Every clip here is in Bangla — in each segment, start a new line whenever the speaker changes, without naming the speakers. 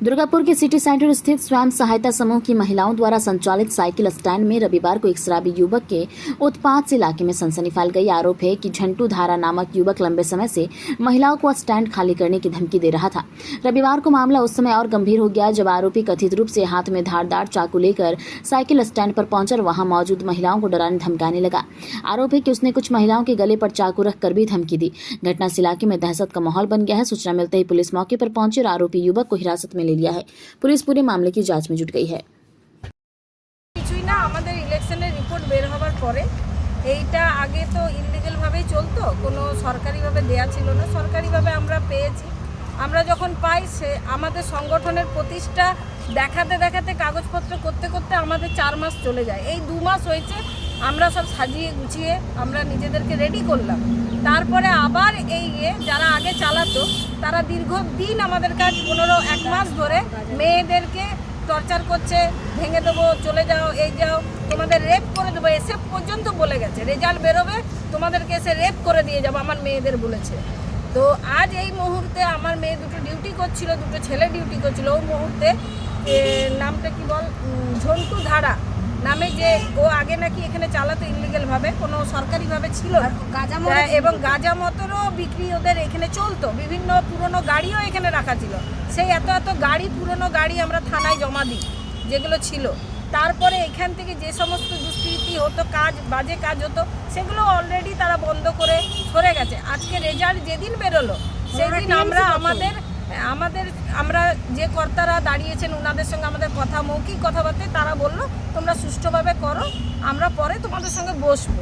दुर्गापुर के सिटी सेंटर स्थित स्वयं सहायता समूह की महिलाओं द्वारा संचालित साइकिल स्टैंड में रविवार को एक शराबी युवक के उत्पात से इलाके में सनसनी फैल गई। आरोप है कि झंटू धारा नामक युवक लंबे समय से महिलाओं को स्टैंड खाली करने की धमकी दे रहा था। रविवार को मामला उस समय और गंभीर हो गया जब आरोपी कथित रूप से हाथ में धारदार चाकू लेकर साइकिल स्टैंड पर पहुंचकर वहां मौजूद महिलाओं को डराने धमकाने लगा। आरोप है कि उसने कुछ महिलाओं के गले पर चाकू रखकर भी धमकी दी। घटना से इलाके में दहशत का माहौल बन गया है। सूचना मिलते ही पुलिस मौके पर पहुंची और आरोपी युवक को हिरासत में ले लिया है। पुलिस पूरे मामले की जांच में जुट गई है।
কিছুই না, আমাদের ইলেকশনের রিপোর্ট বের হওয়ার পরে এইটা আগে তো ইলিগাল ভাবেই চলতো, কোনো সরকারিভাবে দেয়া ছিল না। সরকারিভাবে আমরা পেয়েছি। আমরা যখন পাই সে আমাদের সংগঠনের প্রতিষ্ঠা দেখাতে দেখাতে কাগজপত্র করতে করতে আমাদের 4 মাস চলে যায়। এই 2 মাস হয়েছে আমরা সব সাজিয়ে গুছিয়ে আমরা নিজেদেরকে রেডি করলাম। তারপরে আবার এই যারা আগে চালাতো তারা দীর্ঘদিন আমাদের কাছে 1 মাস ধরে মেয়েদেরকে টর্চার করছে, ভেঙে দেবো, চলে যাও, এই যাও, তোমাদের রেপ করে দেবো, এসে পর্যন্ত বলে গেছে। রেজাল্ট বেরোবে তোমাদেরকে এসে রেপ করে দিয়ে যাবো, আমার মেয়েদের বলেছে। তো আজ এই মুহূর্তে আমার মেয়ে দুটো ডিউটি করছিল, দুটো ছেলে ডিউটি করছিল। ওই মুহূর্তে নামটা কি বল, ঝন্টু ধারা নামে যে ও আগে নাকি এখানে চালাতো ইলিগালভাবে, কোনো সরকারিভাবে ছিল এবং গাঁজা মতরও বিক্রি ওদের এখানে চলতো। বিভিন্ন পুরনো গাড়িও এখানে রাখা ছিল। সেই এত গাড়ি, পুরনো গাড়ি আমরা থানায় জমা দিই যেগুলো ছিল। তারপরে এখান থেকে যে সমস্ত দুষ্কৃতি হতো, বাজে কাজ হতো, সেগুলো অলরেডি তারা বন্ধ করে সরে গেছে। আজকে রেজাল্ট যেদিন বেরোলো সেদিন আমরা যে কর্তারা দাঁড়িয়েছেন ওনাদের সঙ্গে আমাদের কথা, মৌখিক কথাবার্তায় তারা বললো তোমরা সুষ্ঠুভাবে করো, আমরা পরে তোমাদের সঙ্গে বসবো।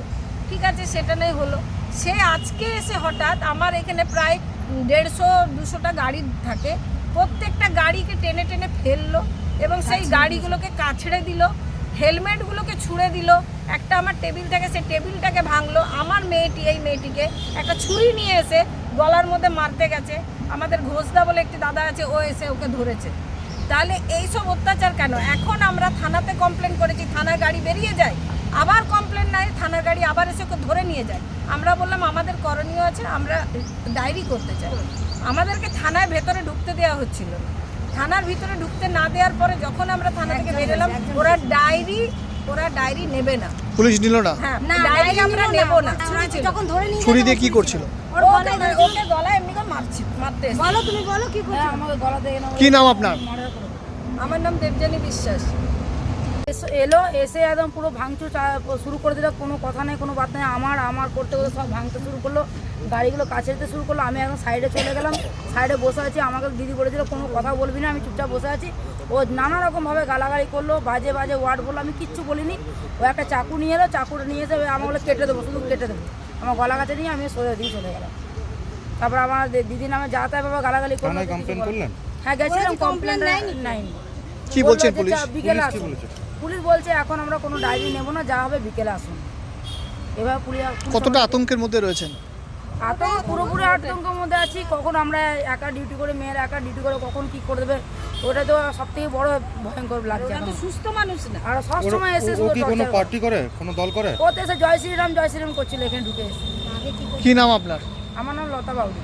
ঠিক আছে, সেটা নেই হলো। সে আজকে এসে হঠাৎ আমার এখানে প্রায় 150-200টা গাড়ি থাকে, প্রত্যেকটা গাড়িকে টেনে টেনে ফেললো এবং সেই গাড়িগুলোকে কাছড়ে দিল, হেলমেটগুলোকে ছুঁড়ে দিল। একটা আমার টেবিল থাকে, সেই টেবিলটাকে ভাঙলো। আমার এই মেয়েটিকে একটা ছুরি নিয়ে এসে গলার মধ্যে মারতে গেছে। আমাদের ঘোষদা বলে একটি দাদা আছে, ও এসে ওকে ধরেছে। তাহলে এইসব অত্যাচার কেন? এখন আমরা থানাতে কমপ্লেন করেছি, থানার গাড়ি বেরিয়ে যায়, আবার কমপ্লেন নাই, থানার গাড়ি আবার এসে ওকে ধরে নিয়ে যায়। আমরা বললাম আমাদের করণীয় আছে, আমরা ডায়েরি করতে চাই। আমাদেরকে থানায় ভেতরে ঢুকতে দেওয়া হচ্ছিল না। থানার ভিতরে ঢুকতে না দেওয়ার পরে যখন আমরা থানা থেকে বেরোলাম, ওরা ডায়েরি নেবে না।
পুলিশ নিল না?
হ্যাঁ, ডায়েরি আমরা নেব না।
যখন ধরে নিয়ে
ছুরি দিয়ে কি করছিল?
ওকে গলায় এমনি করে মারতে।
বলো, তুমি বলো কি করছো?
আমাকে গলা দিয়ে না।
কি নাম আপনার?
আমার নাম দেবযানী বিশ্বাস।
এলো, এসে একদম পুরো ভাঙচুর শুরু করে দিল। কোনো কথা নেই, কোনো বাদ নেই। আমার করতে করতে সব ভাঙতে শুরু করলো, গাড়িগুলো কাছে দিতে শুরু করলো। আমি এখন সাইডে চলে গেলাম, সাইডে বসে আছি। আমাকে দিদি বলেছিল কোনো কথা বলবি না, আমি চুপচাপ বসে আছি। ও নানা রকমভাবে গালাগালি করলো, বাজে ওয়ার্ড বললো, আমি কিচ্ছু বলিনি। ও একটা চাকু নিয়ে এলো, চাকুটা নিয়ে এসে আমার বলে কেটে দেবো, শুধু কেটে দেবো। আমার গলা কাছে নিয়ে আমি সরে দিয়ে চলে গেলাম। তারপর আমার দিদি নামে যা তাই বাবা গালাগালি করলো। হ্যাঁ, গেছিলাম, কমপ্লেন নেয়নি।
কি বলছেন পুলিশ?
বিকেলে আসুন। পুলিশ বলছে এখন আমরা কোনো ডায়েরি নেব না, যা হবে বিকেলে আসুন। এবার পুলিশ
কতটা আতঙ্কের মধ্যে রয়েছেন?
পুরোপুরি আতঙ্কের মধ্যে আছি। কখন আমরা একা ডিউটি করে, মেয়েরা একা ডিউটি করে কখন কি করে দেবে, ওটা তো সব থেকে বড় ভয়ঙ্কর লাগছে।
সুস্থ মানুষ না,
আর সবসময় এসে
কোনো পার্টি করে, কোনো দল করে?
ওতে এসে জয় শ্রীরাম করছিল এখানে ঢুকে এসে।
কি নাম আপনার?
আমার নাম লতা বাউরি।